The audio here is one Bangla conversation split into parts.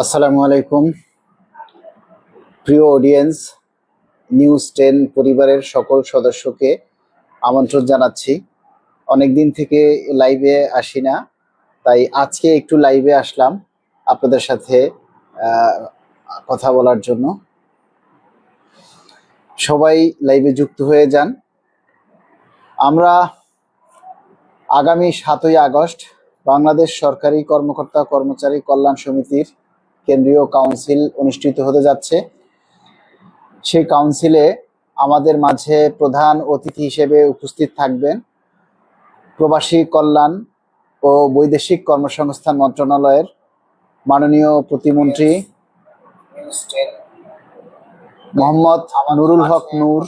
আসসালামু আলাইকুম প্রিয় অডিয়েন্স। নিউজ 10 পরিবারের সকল সদস্যকে আমন্ত্রণ জানাচ্ছি। অনেক দিন থেকে লাইভে আসি না, তাই আজকে একটু লাইভে আসলাম আপনাদের সাথে কথা বলার জন্য। সবাই লাইভে যুক্ত হয়ে যান। আমরা আগামী 7ই আগস্ট বাংলাদেশ সরকারি কর্মকর্তা কর্মচারী কল্যাণ সমিতির কেন্দ্রীয় কাউন্সিল অনুষ্ঠিত হতে যাচ্ছে। সেই কাউন্সিলে আমাদের মাঝে প্রধান অতিথি হিসেবে উপস্থিত থাকবেন প্রবাসী কল্যাণ ও বৈদেশিক কর্মসংস্থান মন্ত্রণালয়ের মাননীয় প্রতিমন্ত্রী মোহাম্মদ নুরুল হক নূর।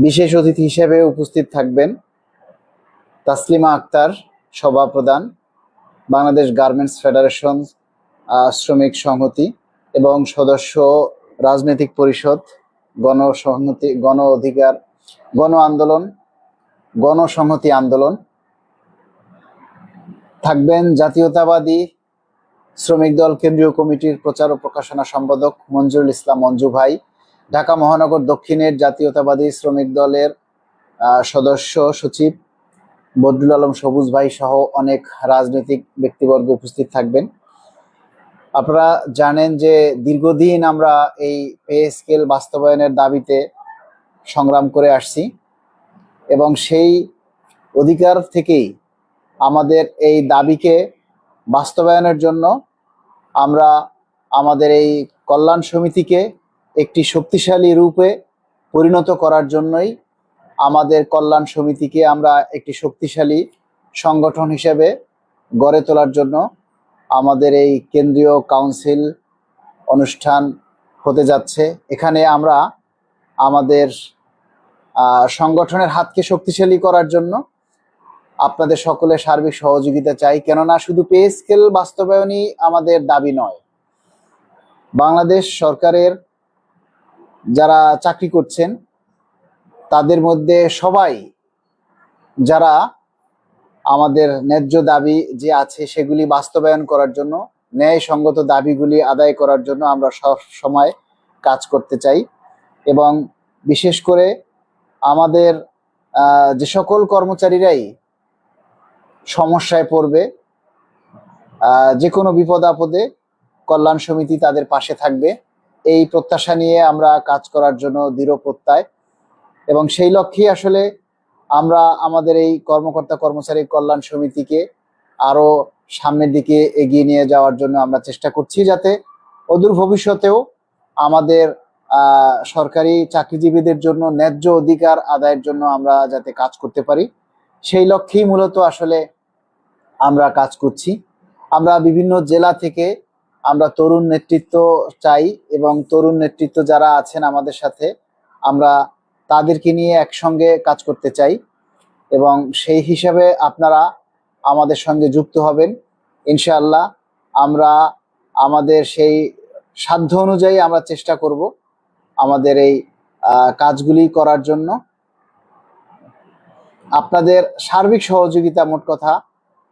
বিশেষ অতিথি হিসেবে উপস্থিত থাকবেন তাসলিমা আক্তার, সভাপ্রধান, বাংলাদেশ গার্মেন্টস ফেডারেশন শ্রমিক সংহতি এবং সদস্য রাজনৈতিক পরিষদ, গণসংহতি, গণ অধিকার, গণ আন্দোলন, গণসংহতি আন্দোলন। থাকবেন জাতীয়তাবাদী শ্রমিক দল কেন্দ্রীয় কমিটির প্রচার ও প্রকাশনা সম্পাদক মঞ্জুরুল ইসলাম মঞ্জু ভাই, ঢাকা মহানগর দক্ষিণের জাতীয়তাবাদী শ্রমিক দলের সদস্য সচিব বদরুল আলম সবুজ ভাই সহ অনেক রাজনৈতিক ব্যক্তিবর্গ উপস্থিত থাকবেন। আপনারা জানেন যে দীর্ঘদিন আমরা এই পে স্কেল বাস্তবায়নের দাবিতে সংগ্রাম করে আসছি এবং সেই অধিকার থেকেই আমাদের এই দাবিকে বাস্তবায়নের জন্য আমরা আমাদের এই কল্যাণ সমিতিকে একটি শক্তিশালী রূপে পরিণত করার জন্যই আমাদের কল্যাণ সমিতিকে আমরা একটি শক্তিশালী সংগঠন হিসেবে গড়ে তোলার জন্য আমাদের এই কেন্দ্রীয় কাউন্সিল অনুষ্ঠান হতে যাচ্ছে। এখানে আমরা আমাদের সংগঠনের হাতকে শক্তিশালী করার জন্য আপনাদের সকলের সার্বিক সহযোগিতা চাই। কেননা শুধু পে স্কেল বাস্তবায়নই আমাদের দাবি নয়, বাংলাদেশ সরকারের যারা চাকরি করছেন তাদের মধ্যে সবাই যারা আমাদের ন্যায্য দাবি যে আছে সেগুলি বাস্তবায়ন করার জন্য, ন্যায়সঙ্গত দাবিগুলি আদায় করার জন্য আমরা সব সময় কাজ করতে চাই। এবং বিশেষ করে আমাদের যে সকল কর্মচারীরাই সমস্যায় পড়বে, যে কোনো বিপদ আপদে কল্যাণ সমিতি তাদের পাশে থাকবে, এই প্রত্যাশা নিয়ে আমরা কাজ করার জন্য দৃঢ় প্রত্যয়। এবং সেই লক্ষ্যেই আসলে আমরা আমাদের এই কর্মকর্তা কর্মচারী কল্যাণ সমিতিকে আরো সামনের দিকে এগিয়ে নিয়ে যাওয়ার জন্য আমরা চেষ্টা করছি, যাতে অদূর ভবিষ্যতেও আমাদের সরকারি চাকরিজীবীদের জন্য ন্যায্য অধিকার আদায়ের জন্য আমরা যাতে কাজ করতে পারি, সেই লক্ষ্যেই মূলত আসলে আমরা কাজ করছি। আমরা বিভিন্ন জেলা থেকে আমরা তরুণ নেতৃত্ব চাই এবং তরুণ নেতৃত্ব যারা আছেন আমাদের সাথে, আমরা তাদেরকে নিয়ে একসঙ্গে কাজ করতে চাই এবং সেই হিসাবে আপনারা আমাদের সঙ্গে যুক্ত হবেন ইনশাআল্লাহ। আমরা আমাদের সেই সাধ্য অনুযায়ী আমরা চেষ্টা করব আমাদের এই কাজগুলি করার জন্য। আপনাদের সার্বিক সহযোগিতা মোট কথা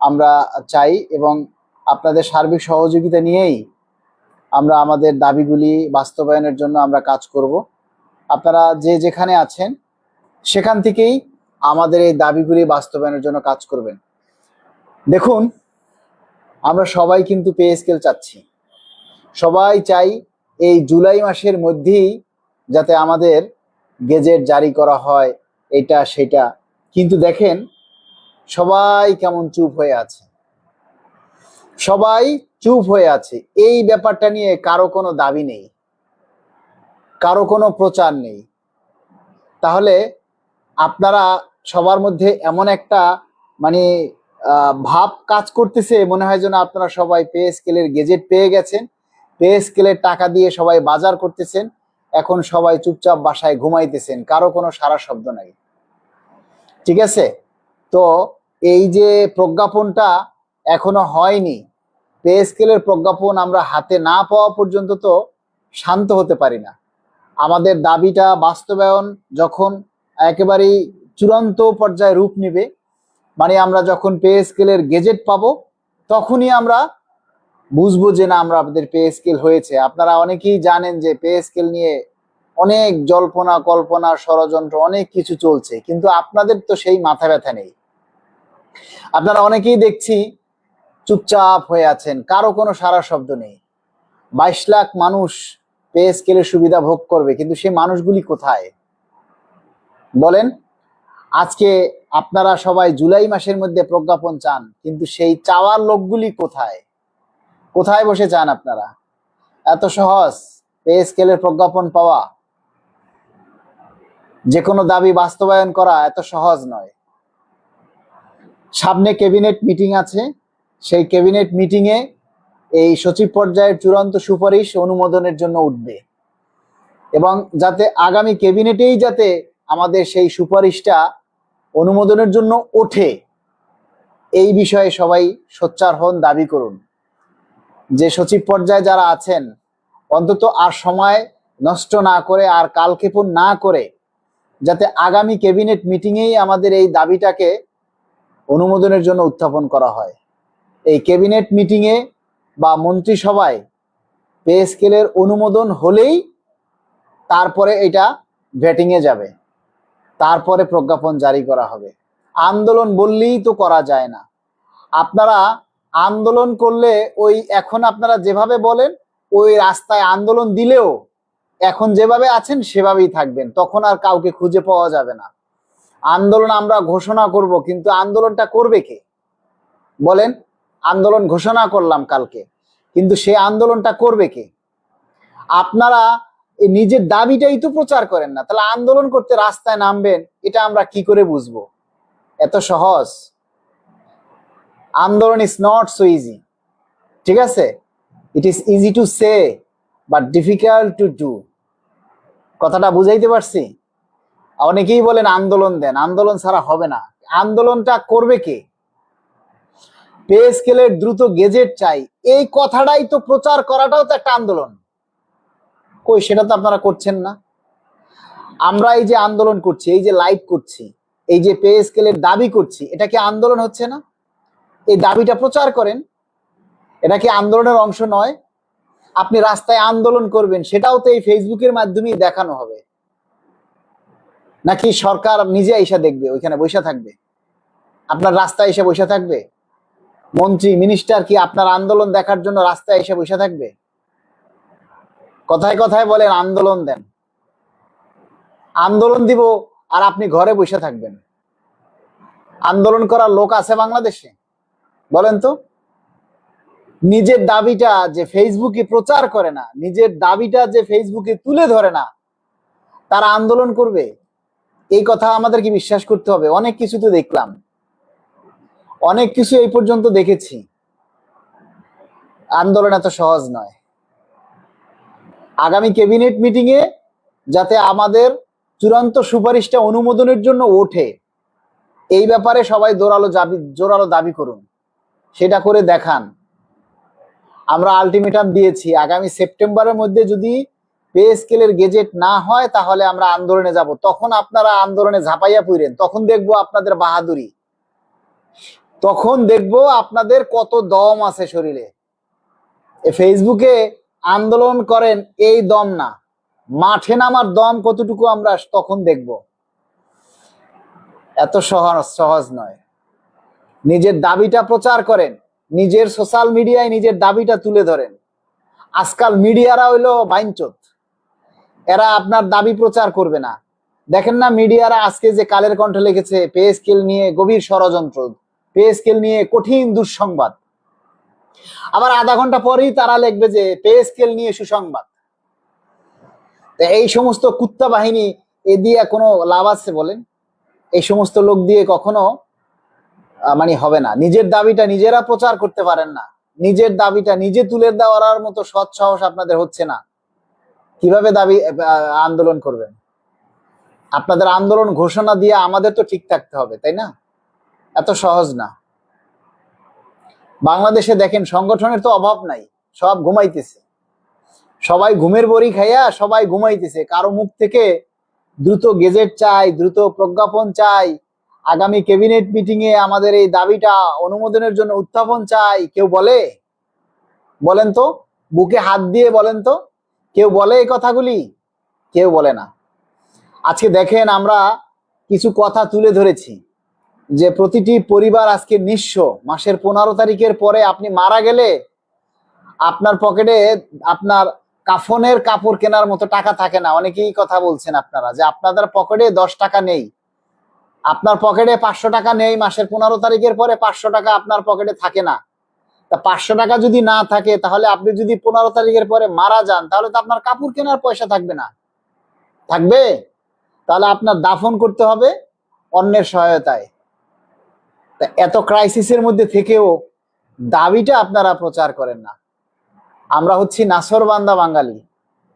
আমরা চাই এবং আপনাদের সার্বিক সহযোগিতা নিয়েই আমরা আমাদের দাবিগুলি বাস্তবায়নের জন্য আমরা কাজ করব। আপনারা যে যেখানে আছেন সেখান থেকেই আমাদের এই দাবিগুলি বাস্তবায়নের জন্য কাজ করবেন। দেখুন, আমরা সবাই কিন্তু পে স্কেল চাচ্ছি, সবাই চাই এই জুলাই মাসের মধ্যেই যাতে আমাদের গেজেট জারি করা হয়, এটা সেটা। কিন্তু দেখেন সবাই কেমন চুপ হয়ে আছে, সবাই চুপ হয়ে আছে। এই ব্যাপারটা নিয়ে কারো কোনো দাবি নেই, কারো কোনো প্রচার নেই। তাহলে আপনারা সবার মধ্যে এমন একটা মানে ভাব কাজ করতেছে, মনে হয় যেন আপনারা সবাই পে স্কেলের গেজেট পেয়ে গেছেন, পে স্কেলের টাকা দিয়ে সবাই বাজার করতেছেন, এখন সবাই চুপচাপ বাসায় ঘুমাইতেছেন, কারো কোনো সারা শব্দ নাই। ঠিক আছে? তো এই যে প্রজ্ঞাপনটা এখনো হয়নি, পে স্কেলের প্রজ্ঞাপন আমরা হাতে না পাওয়া পর্যন্ত তো শান্ত হতে পারি না। আমাদের দাবিটা বাস্তবায়ন যখন একেবারেই চূড়ান্ত পর্যায়ে রূপ নিবে। মানে আমরা যখন পে স্কেলের গেজেট পাবো তখনই আমরা বুঝবো যে না আমাদের পে স্কেল হয়েছে। আপনারা অনেকেই জানেন যে পে স্কেল নিয়ে অনেক জল্পনা কল্পনা ষড়যন্ত্র অনেক কিছু চলছে, কিন্তু আপনাদের তো সেই মাথা ব্যথা নেই। আপনারা অনেকেই দেখছি চুপচাপ হয়ে আছেন, কারো কোনো সারা শব্দ নেই। 22 লাখ মানুষ পে স্কেলের সুবিধা ভোগ করবে, কিন্তু সেই মানুষগুলি কোথায় বলেন? আজকে আপনারা সবাই জুলাই মাসের মধ্যে প্রজ্ঞাপন চান, কিন্তু সেই চাওয়ার লোকগুলি কোথায়? কোথায় বসে চান আপনারা? এত সহজ পে স্কেলের প্রজ্ঞাপন পাওয়া? যে কোনো দাবি বাস্তবায়ন করা এত সহজ নয়। সামনে ক্যাবিনেট মিটিং আছে, সেই ক্যাবিনেট মিটিং এ এই সচিব পর্যায়ের চূড়ান্ত সুপারিশ অনুমোদনের জন্য উঠবে, এবং যাতে আগামী ক্যাবিনেটেই যাতে আমাদের সেই সুপারিশটা অনুমোদনের জন্য ওঠে, এই বিষয়ে সবাই সোচ্চার হন, দাবি করুন যে সচিব পর্যায়ে যারা আছেন অন্তত আর সময় নষ্ট না করে আর কালক্ষেপণ না করে যাতে আগামী ক্যাবিনেট মিটিংয়েই আমাদের এই দাবিটাকে অনুমোদনের জন্য উত্থাপন করা হয়। এই ক্যাবিনেট মিটিংয়ে বা মন্ত্রিসভায় পে স্কেলের অনুমোদন হলেই তারপরে এটা ভেটিংয়ে যাবে, তারপরে প্রজ্ঞাপন জারি করা হবে। আন্দোলন বললেই তো করা যায় না। আপনারা আন্দোলন করলে ওই এখন আপনারা যেভাবে বলেন ওই রাস্তায় আন্দোলন দিলেও এখন যেভাবে আছেন সেভাবেই থাকবেন, তখন আর কাউকে খুঁজে পাওয়া যাবে না। আন্দোলন আমরা ঘোষণা করব, কিন্তু আন্দোলনটা করবে কে বলেন? আন্দোলন ঘোষণা করলাম কালকে, কিন্তু সে আন্দোলনটা করবে কে? আপনারা এই নিজের দাবিটাই তো প্রচার করেন না, তাহলে আন্দোলন করতে রাস্তায় নামবেন এটা আমরা কি করে বুঝবো? এত সহজ? আন্দোলন ইজ নট সো ইজি, ঠিক আছে? It is easy to say but difficult to do. কথাটা বুঝাইতে পারছি? অনেকেই বলেন আন্দোলন দেন, আন্দোলন ছাড়া হবে না। আন্দোলনটা করবে কে? পে স্কেলের দ্রুত গেজেট চাই, এই কথাটাই তো প্রচার করাটাও তো একটা আন্দোলন। কই সেটা তো আপনারা করছেন না। আমরা এই যে আন্দোলন করছি, এই যে লাইভ করছি, এই যে পে স্কেলের দাবি করছি, এটা কি আন্দোলন হচ্ছে না? এই দাবিটা প্রচার করেন, এটা কি আন্দোলনের অংশ নয়? আপনি রাস্তায় আন্দোলন করবেন, সেটাও তো এই ফেসবুকের মাধ্যমেই দেখানো হবে, নাকি সরকার নিজে এসে দেখবে, ওইখানে বসে থাকবে? আপনার রাস্তায় এসে বসে থাকবে? মন্ত্রী মিনিস্টার কি আপনার আন্দোলন দেখার জন্য রাস্তায় এসে বসে থাকবে? কথায় কথায় বলেন আন্দোলন দেন, আন্দোলন দিব, আর আপনি ঘরে বসে থাকবেন। আন্দোলন করার লোক আছে বাংলাদেশে? বলেন তো। নিজের দাবিটা যে ফেসবুকে প্রচার করে না, নিজের দাবিটা যে ফেসবুকে তুলে ধরে না, তারা আন্দোলন করবে? এই কথা আমাদের কি বিশ্বাস করতে হবে? অনেক কিছু তো দেখলাম, অনেক কিছু এই পর্যন্ত দেখেছি। আন্দোলন এত সহজ নয়। আগামী ক্যাবিনেট মিটিং এ যাতে আমাদের চূড়ান্ত সুপারিশটা অনুমোদনের জন্য ওঠে, এই ব্যাপারে সবাই জোরালো দাবি করুন, সেটা করে দেখান। আমরা আলটিমেটাম দিয়েছি, আগামী সেপ্টেম্বরের মধ্যে যদি পে স্কেলের গেজেট না হয় তাহলে আমরা আন্দোলনে যাব। তখন আপনারা আন্দোলনে ঝাঁপাইয়া পড়েন, তখন দেখবো আপনাদের বাহাদুরি, তখন দেখবো আপনাদের কত দম আছে শরীরে। ফেসবুকে আন্দোলন করেন এই দম না, মাঠে নামার দম কতটুকু আমরা তখন দেখব। এত সহজ নয়। নিজের দাবিটা প্রচার করেন, নিজের সোশ্যাল মিডিয়ায় নিজের দাবিটা তুলে ধরেন। আজকাল মিডিয়ারা হইলো বাইনচোত, এরা আপনার দাবি প্রচার করবে না। দেখেন না মিডিয়ারা আজকে যে কালের কণ্ঠ লিখেছে পে স্কেল নিয়ে গভীর ষড়যন্ত্র, পে স্কেল নিয়ে কঠিন দুঃসংবাদ, আবার আধা ঘন্টা পরেই তারা লিখবে যে পে স্কেল নিয়ে সুসংবাদ। এই সমস্ত কুত্তা বাহিনী এ দিয়ে কোনো লাভ আছে বলেন? এই সমস্ত লোক দিয়ে কখনো মানে হবে না। নিজের দাবিটা নিজেরা প্রচার করতে পারেন না, নিজের দাবিটা নিজে তুলে দেওয়ার মতো সৎ সাহস আপনাদের হচ্ছে না, কিভাবে আন্দোলন করবেন? আপনাদের আন্দোলন ঘোষণা দিয়ে আমাদের তো ঠিক থাকতে হবে, তাই না? এত সহজ না। বাংলাদেশে দেখেন সংগঠনের তো অভাব নাই, সব ঘুমাইতেছে, সবাই ঘুমের বড়ি খাইয়া সবাই ঘুমাইতেছে। কারো মুখ থেকে দ্রুত গেজেট চাই, দ্রুত প্রজ্ঞাপন চাই, আগামী ক্যাবিনেট মিটিং এ আমাদের এই দাবিটা অনুমোদনের জন্য উত্থাপন চাই, কেউ বলে? বলেন তো, বুকে হাত দিয়ে বলেন তো, কেউ বলে এই কথাগুলি? কেউ বলে না। আজকে দেখেন, আমরা কিছু কথা তুলে ধরেছি যে প্রতিটি পরিবার আজকে নিঃস্ব। মাসের 15 তারিখের পরে আপনি মারা গেলে আপনার পকেটে আপনার কাফনের কাপড় কেনার মতো টাকা থাকে না। অনেকেই কথা বলছেন আপনারা যে আপনাদের পকেটে 10 টাকা নেই, আপনার পকেটে 500 টাকা নেই, মাসের 15 তারিখের পরে 500 টাকা আপনার পকেটে থাকে না। তা 500 টাকা যদি না থাকে, তাহলে আপনি যদি 15 তারিখের পরে মারা যান, তাহলে তো আপনার কাপড় কেনার পয়সা থাকবে না। থাকবে? তাহলে আপনার দাফন করতে হবে অন্যের সহায়তায়। তা এত ক্রাইসিসের মধ্যে থেকেও দাবিটা আপনারা প্রচার করেন না। আমরা হচ্ছি নাছোড়বান্দা বাঙালি।